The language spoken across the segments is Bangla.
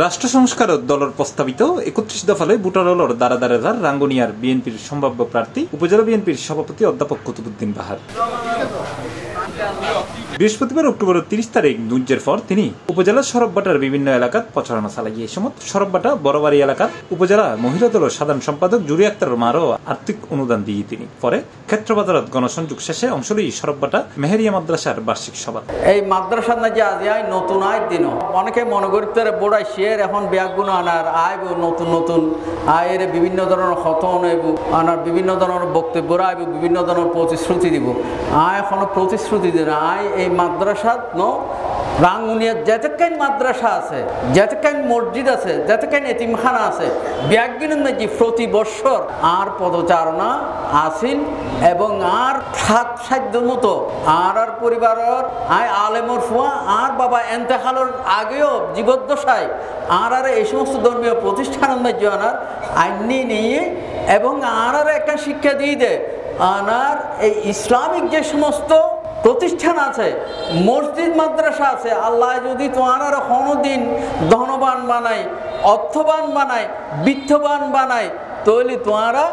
রাষ্ট্র সংস্কার দলের প্রস্তাবিত ৩১ দফালে বুটারলর দারাদারেদার রাঙ্গুনিয়ার বিএনপির সম্ভাব্য প্রার্থী উপজেলা বিএনপির সভাপতি অধ্যাপক কুতুবুদ্দিন বাহার। বৃহস্পতিবার অক্টোবরের ৩০ তারিখ দুর্যের পর তিনি উপজেলার সরববাটার বিভিন্ন এলাকাত প্রচারণা চালাইয়ে এই সময় সরববাটা বড়বাড়ি এলাকার উপজেলা মহিলা দলের সাধারণ সম্পাদক জুরি আক্তার মারও আর্থিক অনুদান দিয়ে তিনি পরে ক্ষেত্রবাজারত গণসংযোগ শেষে অংশ নিয়ে সরববাটা মেহেরিয়া মাদ্রাসার বার্ষিক সভা। এই মাদ্রাসা না যে আজ নতুন আয় দিন অনেকে মনে করতে বোড়াই শের এখন ব্যাগুণ আনার আইব নতুন নতুন আয়ের বিভিন্ন ধরনের হতন হইব আনার বিভিন্ন ধরনের বক্তব্য আইব বিভিন্ন ধরনের প্রতিশ্রুতি দিব আয় এখনো প্রতিশ্রুতি দেন আয় এই মাদ্রাসা রাঙ্গুনিয়ার যেতকাইন মাদ্রাসা আছে যেতকাইন মসজিদ আছে যেতকাইন এতিমখানা আছে ব্যাগবিনের নাকি প্রতি বৎসর আর পদচারণা আসিল এবং আর সাধ্য মতো আর পরিবারের আয় আলেমর ফুয়া আর বাবা এন্তেহালের আগেও জীবদ্দশায় আর এই সমস্ত ধর্মীয় প্রতিষ্ঠানের মধ্যে আনার আইনি নিয়ে এবং আর একটা শিক্ষা দিয়ে দেয় আনার এই ইসলামিক যে সমস্ত প্রতিষ্ঠান আছে মসজিদ মাদ্রাসা আছে আল্লাহ যদি তোমার কোনোদিন ধনবান বানায় অর্থবান বানায় বিত্তবান বানায় তাহলে তোমারা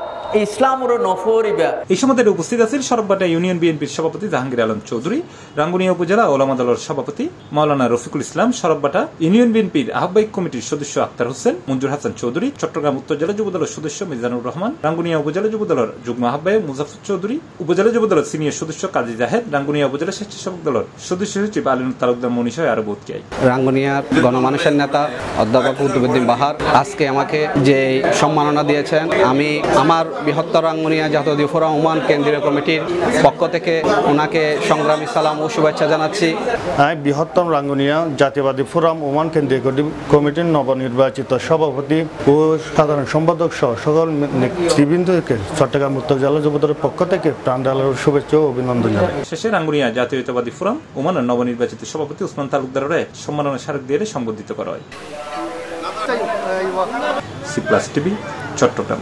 ইসলামের নফরিবা। এই সময় উপস্থিত আছেন সরববাটা ইউনিয়ন বিএনপির সভাপতি জাহাঙ্গীর আলম চৌধুরী, রাঙ্গুনিয়া উপজেলা ওলামা দলের সভাপতি মাওলানা রফিকুল ইসলাম, সরববাটা ইউনিয়ন বিএনপির আহ্বায়ক কমিটির সদস্য আক্তার হোসেন, মঞ্জুর হাসান চৌধুরী, চট্টগ্রাম উত্তর জেলা যুব দলের সদস্য মিজানুর রহমান, রাঙ্গুনিয়া উপজেলা যুব দলের যুগ্ম আহ্বায়ক মুজাফর চৌধুরী, উপজেলা যুব দলের সিনিয়র সদস্য কাজী জাহেদ, রাঙ্গুনিয়া উপজেলা স্বেচ্ছাসেবক দলের সদস্য সচিব আলিনুর তালুকদার মনীষা আরো বোধ কি রাঙ্গুনিয়ার গণমানুষের নেতা অধ্যাপক কুতুবুদ্দিন বাহার আজকে আমাকে যে সম্মাননা দিয়েছেন, আমি আমার বৃহত্তর রাঙ্গুনিয়া জাতীয় ফোরাম ওমান কেন্দ্রীয় কমিটির পক্ষ থেকে ওনাকে সংগ্রামী সালাম ও শুভেচ্ছা জানাচ্ছি। বৃহত্তম রাঙ্গুনিয়া জাতীয়বাদী ফোরাম ওমান কেন্দ্রীয় কমিটির নবনির্বাচিত সভাপতি ও সাধারণ সম্পাদক সহ সকল নেতৃবৃন্দকে চট্টগ্রাম উত্তর জেলা যুবদলের পক্ষ থেকে প্রাণঢালার শুভেচ্ছা ও অভিনন্দন জানাই। শেষে রাঙ্গুনিয়া জাতীয়তাবাদী ফোরাম ওমানের নবনির্বাচিত সভাপতি উসমান তালুকদারের সম্মাননা স্মারক দিয়ে সম্বোধিত করা হয়। C plus TV, Chittagong.